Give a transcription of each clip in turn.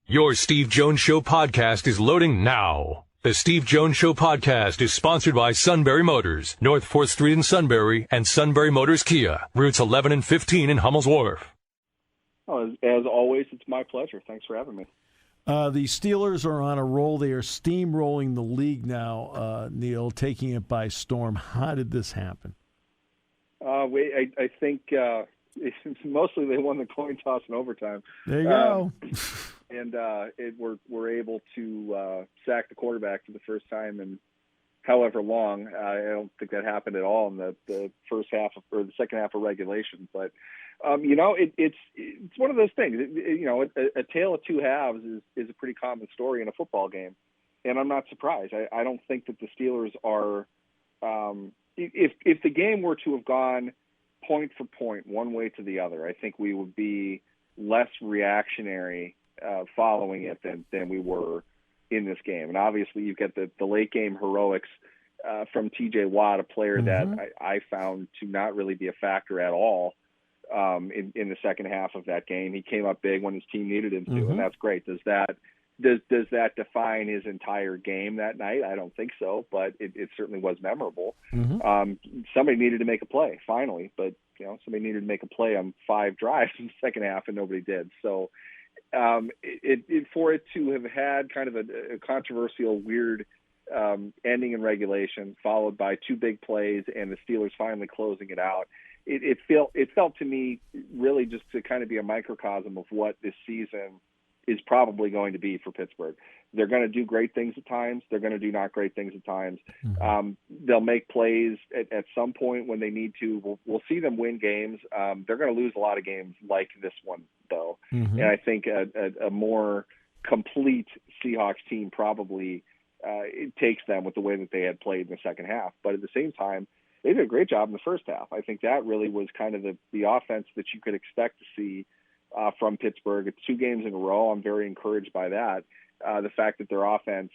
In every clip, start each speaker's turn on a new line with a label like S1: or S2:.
S1: Your Steve Jones Show podcast is loading now. The Steve Jones Show podcast is sponsored by Sunbury Motors, North 4th Street in Sunbury, and Sunbury Motors Kia, routes 11 and 15 in Hummel's Wharf.
S2: Oh, as always, it's my pleasure. Thanks for having me.
S3: The Steelers are on a roll. They are steamrolling the league now, Neal, taking it by storm. How did this happen?
S2: I think mostly they won the coin toss in overtime.
S3: There you go.
S2: And we're able to sack the quarterback for the first time in however long. I don't think that happened at all in the first half or the second half of regulation. But it's one of those things. A tale of two halves is a pretty common story in a football game, and I'm not surprised. I don't think that the Steelers are. If the game were to have gone point for point, one way to the other, I think we would be less reactionary following it than we were in this game. And obviously, you get the late game heroics from T.J. Watt, a player that I found to not really be a factor at all. In the second half of that game, he came up big when his team needed him to, and that's great. Does that define his entire game that night? I don't think so, but it certainly was memorable. Somebody needed to make a play finally, but somebody needed to make a play on 5 drives in the second half, and nobody did. So for it to have had kind of a controversial, weird ending in regulation, followed by 2 big plays, and the Steelers finally closing it out. It felt to me really just to kind of be a microcosm of what this season is probably going to be for Pittsburgh. They're going to do great things at times. They're going to do not great things at times. They'll make plays at some point when they need to. We'll see them win games. They're going to lose a lot of games like this one, though. And I think a more complete Seahawks team probably it takes them with the way that they had played in the second half. But at the same time, they did a great job in the first half. I think that really was kind of the offense that you could expect to see from Pittsburgh. It's 2 games in a row. I'm very encouraged by that. The fact that their offense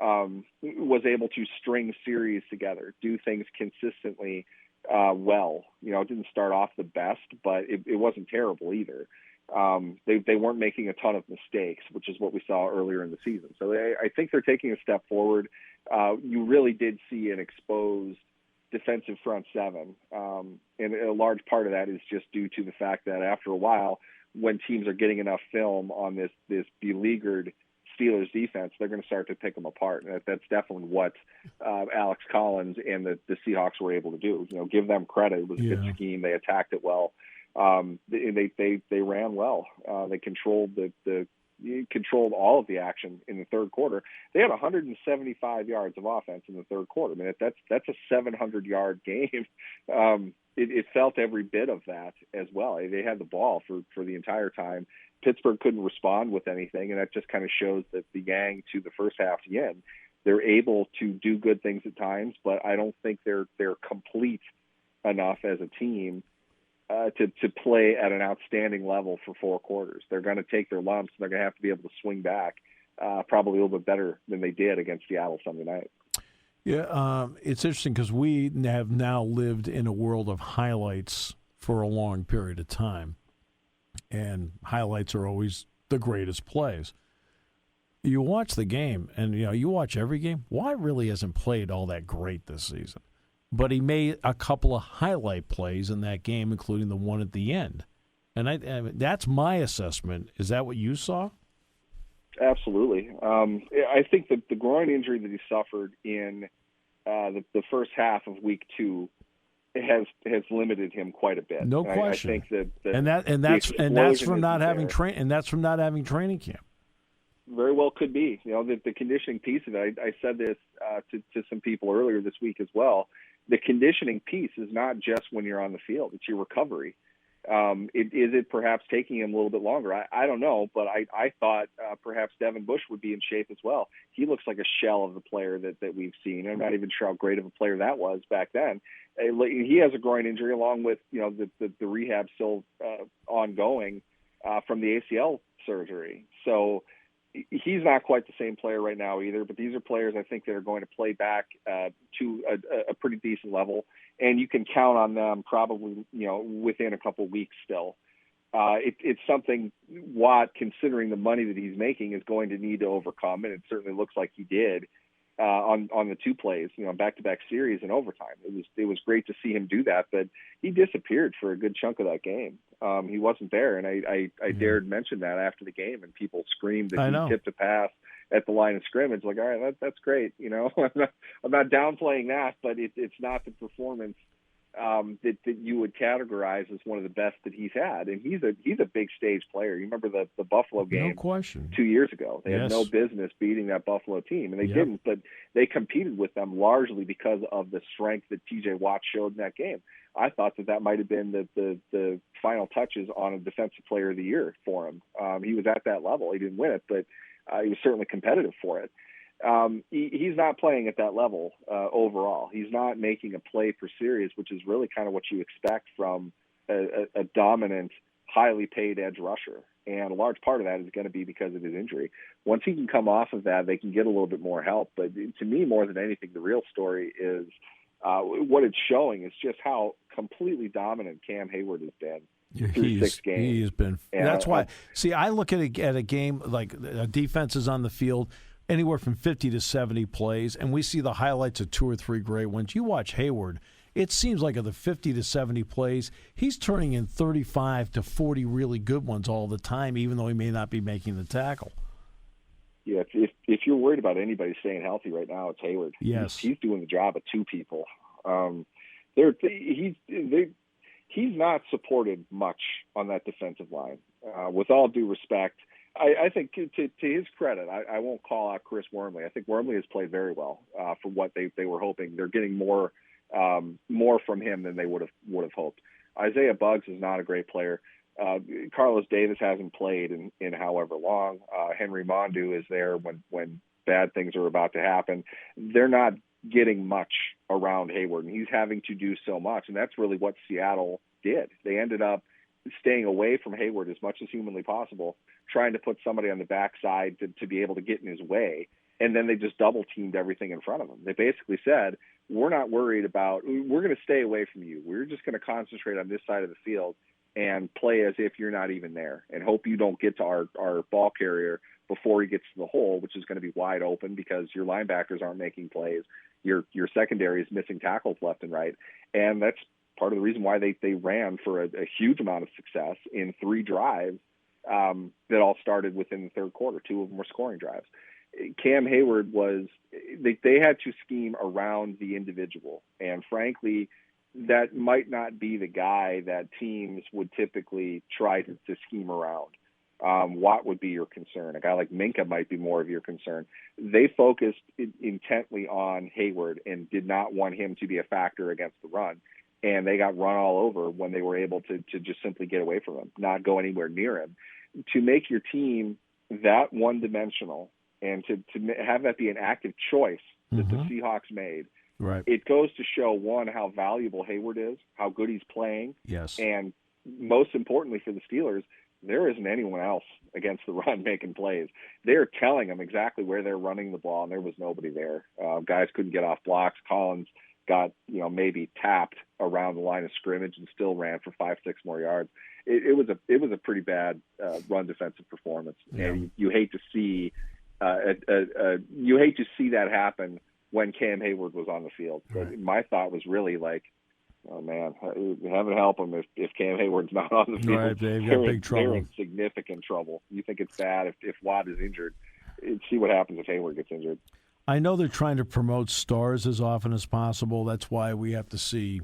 S2: was able to string series together, do things consistently well. It didn't start off the best, but it wasn't terrible either. They weren't making a ton of mistakes, which is what we saw earlier in the season. So I think they're taking a step forward. You really did see an exposed defensive front seven. And a large part of that is just due to the fact that after a while, when teams are getting enough film on this beleaguered Steelers defense, they're going to start to pick them apart. And that's definitely what Alex Collins and the Seahawks were able to do. Give them credit. It was a good scheme. They attacked it well. They ran well. They controlled controlled all of the action in the third quarter. They had 175 yards of offense in the third quarter. I mean, that's a 700-yard game. It felt every bit of that as well. They had the ball for the entire time. Pittsburgh couldn't respond with anything, and that just kind of shows that the yang to the first half to the end. They're able to do good things at times, but I don't think they're complete enough as a team to play at an outstanding level for 4 quarters. They're going to take their lumps, and they're going to have to be able to swing back probably a little bit better than they did against Seattle Sunday night.
S3: Yeah, it's interesting because we have now lived in a world of highlights for a long period of time, and highlights are always the greatest plays. You watch the game, and you watch every game. Watt really hasn't played all that great this season. But he made a couple of highlight plays in that game, including the one at the end. And that's my assessment. Is that what you saw?
S2: Absolutely. I think that the groin injury that he suffered in the first half of week 2 has limited him quite a bit.
S3: No question.
S2: I think
S3: and that's from not having training camp.
S2: Very well could be. The conditioning piece of it. I said this to some people earlier this week as well. The conditioning piece is not just when you're on the field; it's your recovery. Is it perhaps taking him a little bit longer? I don't know, but I thought perhaps Devin Bush would be in shape as well. He looks like a shell of the player that we've seen. I'm not even sure how great of a player that was back then. He has a groin injury along with the rehab still ongoing from the ACL surgery. So he's not quite the same player right now either, but these are players I think that are going to play back to a pretty decent level, and you can count on them probably, within a couple weeks still. it's something Watt, considering the money that he's making, is going to need to overcome, and it certainly looks like he did on the two plays, back-to-back series and overtime. It was great to see him do that, but he disappeared for a good chunk of that game. He wasn't there, and I dared mention that after the game, and people screamed that he tipped a pass at the line of scrimmage. Like, all right, that's great. I'm not downplaying that, but it's not the performance that you would categorize as one of the best that he's had. And he's a big stage player. You remember the Buffalo game,
S3: no question,
S2: 2 years ago. They had no business beating that Buffalo team, and they didn't, but they competed with them largely because of the strength that TJ Watt showed in that game. I thought that might have been the final touches on a defensive player of the year for him. He was at that level. He didn't win it, but he was certainly competitive for it. He's not playing at that level overall. He's not making a play per series, which is really kind of what you expect from a dominant, highly paid edge rusher. And a large part of that is going to be because of his injury. Once he can come off of that, they can get a little bit more help. But to me, more than anything, the real story is what it's showing is just how completely dominant Cam Hayward has been. Through 6 games.
S3: He has been. And that's why. See, I look at a game like a defense is on the field anywhere from 50 to 70 plays, and we see the highlights of 2 or 3 great ones. You watch Hayward, it seems like of the 50 to 70 plays, he's turning in 35 to 40 really good ones all the time, even though he may not be making the tackle.
S2: Yeah, if you're worried about anybody staying healthy right now, it's Hayward.
S3: Yes.
S2: He's doing the job of 2 people. He's not supported much on that defensive line. With all due respect, I think to his credit, I won't call out Chris Wormley. I think Wormley has played very well for what they were hoping. They're getting more from him than they would have hoped. Isaiah Buggs is not a great player. Carlos Davis hasn't played in however long. Henry Mondu is there when bad things are about to happen. They're not getting much around Hayward, and he's having to do so much, and that's really what Seattle did. They ended up staying away from Hayward as much as humanly possible, trying to put somebody on the backside to be able to get in his way, and then they just double-teamed everything in front of him. They basically said, we're not worried about – we're going to stay away from you. We're just going to concentrate on this side of the field and play as if you're not even there and hope you don't get to our ball carrier before he gets to the hole, which is going to be wide open because your linebackers aren't making plays. Your secondary is missing tackles left and right, and that's part of the reason why they ran for a huge amount of success in 3 drives that all started within the third quarter. 2 of them were scoring drives. Cam Hayward they had to scheme around the individual, and frankly, that might not be the guy that teams would typically try to scheme around. Watt would be your concern. A guy like Minka might be more of your concern. They focused intently on Hayward and did not want him to be a factor against the run. And they got run all over when they were able to just simply get away from him, not go anywhere near him. To make your team that one-dimensional and to have that be an active choice that the Seahawks made,
S3: right,
S2: it goes to show, one, how valuable Hayward is, how good he's playing,
S3: yes,
S2: and most importantly for the Steelers, there isn't anyone else against the run making plays. They're telling them exactly where they're running the ball, and there was nobody there. Guys couldn't get off blocks. Collins got maybe tapped around the line of scrimmage and still ran for 5-6 more yards. It was a pretty bad run defensive performance, and you hate to see that happen when Cam Hayward was on the field. But
S3: right.
S2: My thought was really like, oh man, heaven help them if Cam Hayward's not on the field.
S3: Right, they've got big trouble.
S2: They're in significant trouble. You think it's bad if Watt is injured. See what happens if Hayward gets injured.
S3: I know they're trying to promote stars as often as possible. That's why we have to see,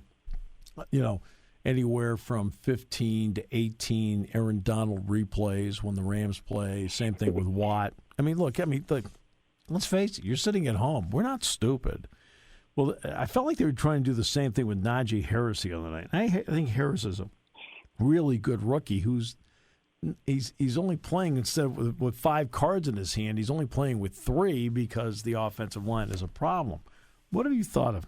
S3: anywhere from 15 to 18 Aaron Donald replays when the Rams play. Same thing with Watt. Look, let's face it. You're sitting at home. We're not stupid. Well, I felt like they were trying to do the same thing with Najee Harris the other night. I think Harris is a really good rookie he's only playing instead of with 5 cards in his hand. He's only playing with 3 because the offensive line is a problem. What have you thought of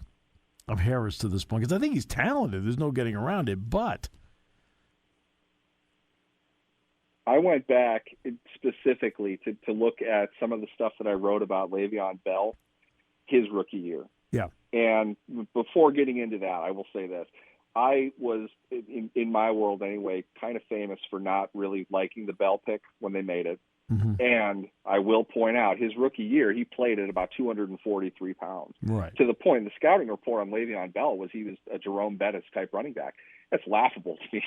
S3: Harris to this point? Because I think he's talented. There's no getting around it. But
S2: I went back specifically to look at some of the stuff that I wrote about Le'Veon Bell, his rookie year.
S3: Yeah.
S2: And before getting into that, I will say this. I was, in my world anyway, kind of famous for not really liking the Bell pick when they made it.
S3: Mm-hmm.
S2: And I will point out, his rookie year, he played at about 243 pounds.
S3: Right.
S2: To the point, the scouting report on Le'Veon Bell was he was a Jerome Bettis type running back. That's laughable to me.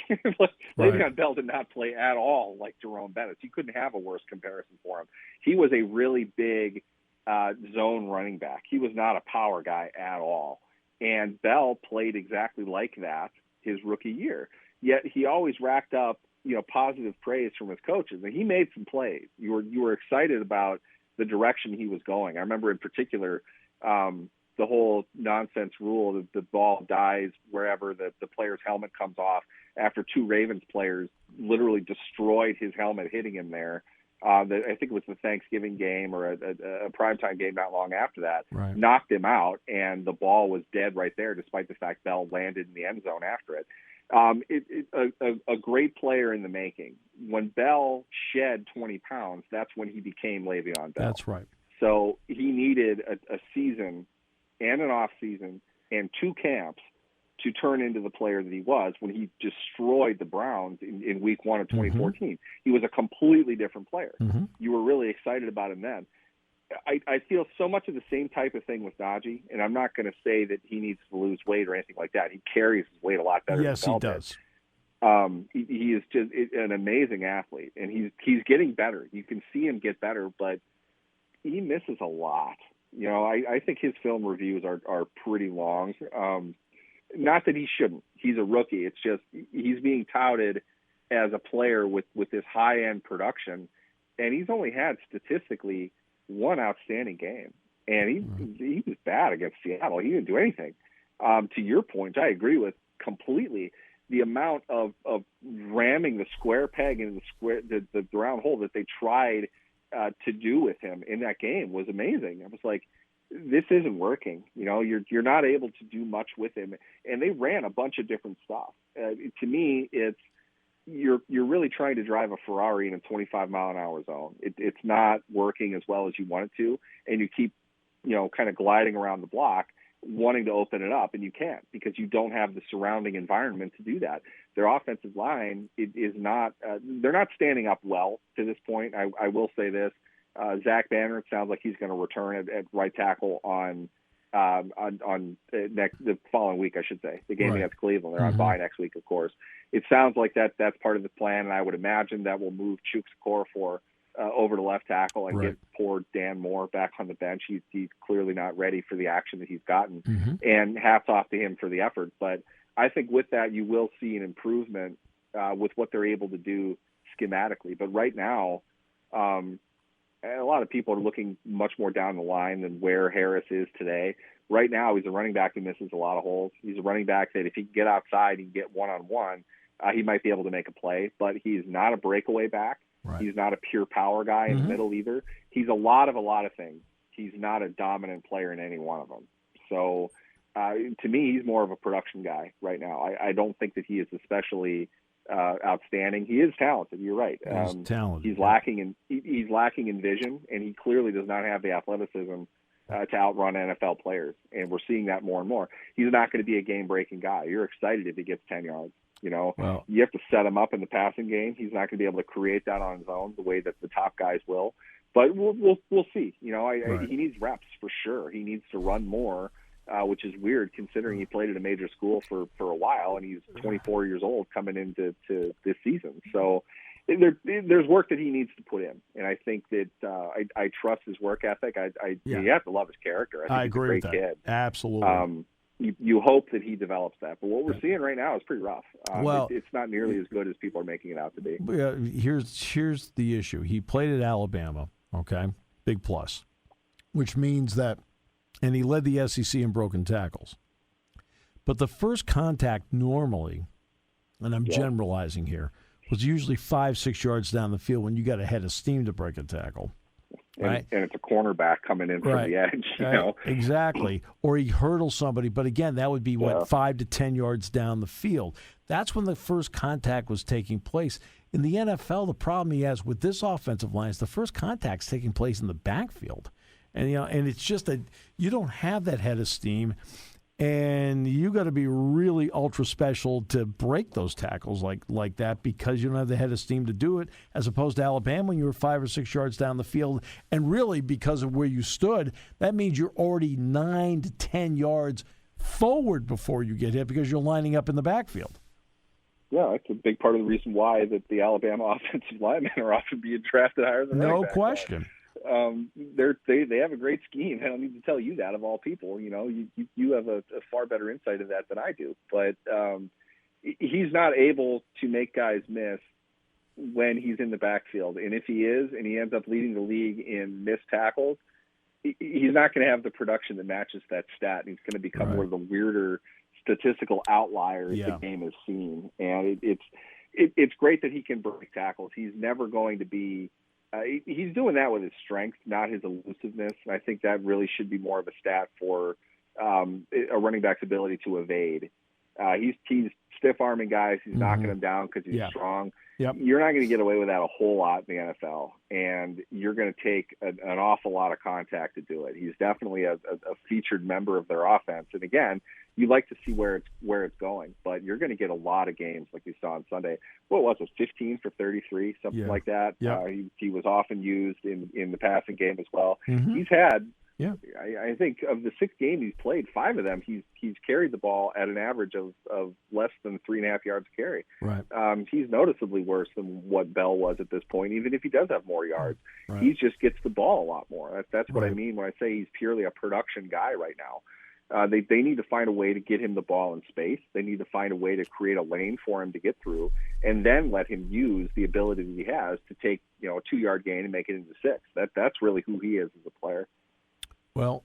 S2: Le'Veon Bell did not play at all like Jerome Bettis. You couldn't have a worse comparison for him. He was a really big zone running back. He was not a power guy at all. And Bell played exactly like that his rookie year. Yet he always racked up, positive praise from his coaches. And he made some plays. You were excited about the direction he was going. I remember in particular the whole nonsense rule that the ball dies wherever the player's helmet comes off after two Ravens players literally destroyed his helmet hitting him there. I think it was the Thanksgiving game or a primetime game not long after that,
S3: right.
S2: Knocked him out, and the ball was dead right there, despite the fact Bell landed in the end zone after it. A great player in the making. When Bell shed 20 pounds, that's when he became Le'Veon Bell.
S3: That's right.
S2: So he needed a season and an off season and two camps to turn into the player that he was when he destroyed the Browns in week 1 of 2014. Mm-hmm. He was a completely different player.
S3: Mm-hmm.
S2: You were really excited about him then. I feel so much of the same type of thing with Najee, and I'm not going to say that he needs to lose weight or anything like that. He carries his weight a lot better.
S3: Yes,
S2: than
S3: he
S2: Bell
S3: does.
S2: He is just an amazing athlete, and he's getting better. You can see him get better, but he misses a lot. I think his film reviews are pretty long. Not that he shouldn't. He's a rookie. It's just he's being touted as a player with this high-end production, and he's only had statistically one outstanding game. And he was bad against Seattle. He didn't do anything. To your point, I agree with completely. The amount of ramming the square peg into the round hole that they tried to do with him in that game was amazing. I was like, this isn't working. You're not able to do much with him. And they ran a bunch of different stuff. To me, it's you're really trying to drive a Ferrari in a 25-mile-an-hour zone. It's not working as well as you want it to, and you keep kind of gliding around the block, wanting to open it up, and you can't because you don't have the surrounding environment to do that. Their offensive line is not they're not standing up well to this point. I will say this. Zach Banner, it sounds like he's going to return at right tackle on the following week, I should say. The game against Cleveland. They're on bye next week, of course. It sounds like that's part of the plan, and I would imagine that will move Chuks Okorafor over to left tackle and get poor Dan Moore back on the bench. He's clearly not ready for the action that he's gotten, and hats off to him for the effort. But I think with that, you will see an improvement with what they're able to do schematically. But right now, a lot of people are looking much more down the line than where Harris is today. Right now, he's a running back who misses a lot of holes. He's a running back that if he can get outside and get one-on-one, he might be able to make a play. But he's not a breakaway back. Right. He's not a pure power guy in the middle either. He's a lot of things. He's not a dominant player in any one of them. So to me, he's more of a production guy right now. I don't think that he is especially outstanding. He is talented. You're right.
S3: He's talented.
S2: He's lacking in vision, and he clearly does not have the athleticism to outrun NFL players. And we're seeing that more and more. He's not going to be a game-breaking guy. You're excited if he gets 10 yards. You have to set him up in the passing game. He's not going to be able to create that on his own the way that the top guys will. But we'll see. He needs reps for sure. He needs to run more. Which is weird considering he played at a major school for a while, and he's 24 years old coming into this season. So there's work that he needs to put in, and I think that I trust his work ethic. You have to love his character. I think he's a great kid.
S3: Absolutely.
S2: You hope that he develops that, but what we're seeing right now is pretty rough. It's not nearly as good as people are making it out to be.
S3: Here's the issue. He played at Alabama, okay, big plus, which means that. And he led the SEC in broken tackles. But the first contact normally, and I'm generalizing here, was usually 5-6 yards down the field when you got a head of steam to break a tackle. Right?
S2: And it's a cornerback coming in from the edge.
S3: Exactly. Or he hurdles somebody. But again, that would be, 5 to 10 yards down the field. That's when the first contact was taking place. In the NFL, the problem he has with this offensive line is the first contact's taking place in the backfield. And and it's just that you don't have that head of steam, And you got to be really ultra special to break those tackles like that because you don't have the head of steam to do it, as opposed to Alabama when you were 5 or 6 yards down the field. And really, because of where you stood, that means you're already 9 to 10 yards forward before you get hit because you're lining up in the backfield.
S2: Yeah, that's a big part of the reason why that the Alabama offensive linemen are often being drafted higher than running
S3: No
S2: backs.
S3: question.
S2: They have a great scheme. I don't need to tell you that of all people. You have a far better insight of that than I do. But he's not able to make guys miss when he's in the backfield. And if he is, and he ends up leading the league in missed tackles, he's not going to have the production that matches that stat. And he's going to become one of the weirder statistical outliers the game has seen. And it's great that he can break tackles. He's never going to be. He's doing that with his strength, not his elusiveness. And I think that really should be more of a stat for a running back's ability to evade. He's stiff-arming guys. He's knocking them down because he's strong.
S3: Yep.
S2: You're not going to get away with that a whole lot in the NFL, and you're going to take an awful lot of contact to do it. He's definitely a featured member of their offense. And again, you like to see where it's going, but you're going to get a lot of games like we saw on Sunday. What was it, 15 for 33, something like that?
S3: Yep.
S2: He was often used in the passing game as well.
S3: Mm-hmm.
S2: He's had, I think, of the 6 games he's played, 5 of them he's carried the ball at an average of less than 3.5 yards a carry.
S3: Right.
S2: He's noticeably worse than what Bell was at this point, even if he does have more yards.
S3: Right.
S2: He just gets the ball a lot more. That's what I mean when I say he's purely a production guy right now. They need to find a way to get him the ball in space. They need to find a way to create a lane for him to get through, and then let him use the ability that he has to take a 2-yard gain and make it into 6. That's really who he is as a player.
S3: Well,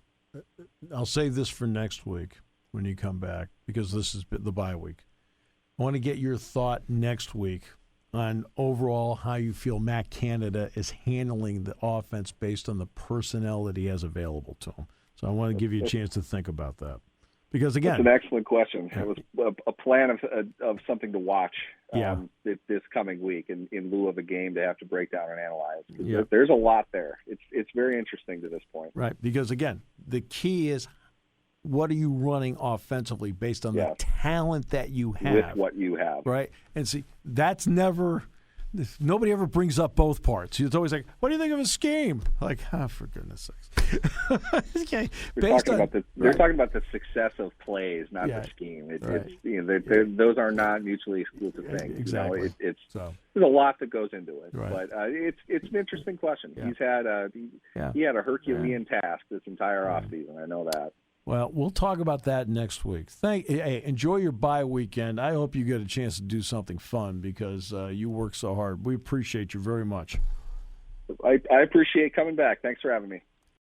S3: I'll save this for next week when you come back because this is the bye week. I want to get your thought next week on overall how you feel Matt Canada is handling the offense based on the personnel that he has available to him. So I want to give you a chance to think about that. Because, again,
S2: it's an excellent question. It was a plan of something to watch this coming week in lieu of a game to have to break down and analyze. There's a lot there. It's very interesting to this point.
S3: Right, because, again, the key is what are you running offensively based on the talent that you have.
S2: With what you have.
S3: Right, and see, that's never – nobody ever brings up both parts. It's always like, what do you think of his scheme? Like, for goodness sakes. Okay.
S2: They're talking about the success of plays, not the scheme. Those are not mutually exclusive things.
S3: Exactly.
S2: There's a lot that goes into it.
S3: Right.
S2: But it's an interesting question.
S3: Yeah.
S2: He's had he had a Herculean task this entire offseason. I know that.
S3: Well, we'll talk about that next week. Hey, enjoy your bye weekend. I hope you get a chance to do something fun because you work so hard. We appreciate you very much.
S2: I appreciate coming back. Thanks for having me.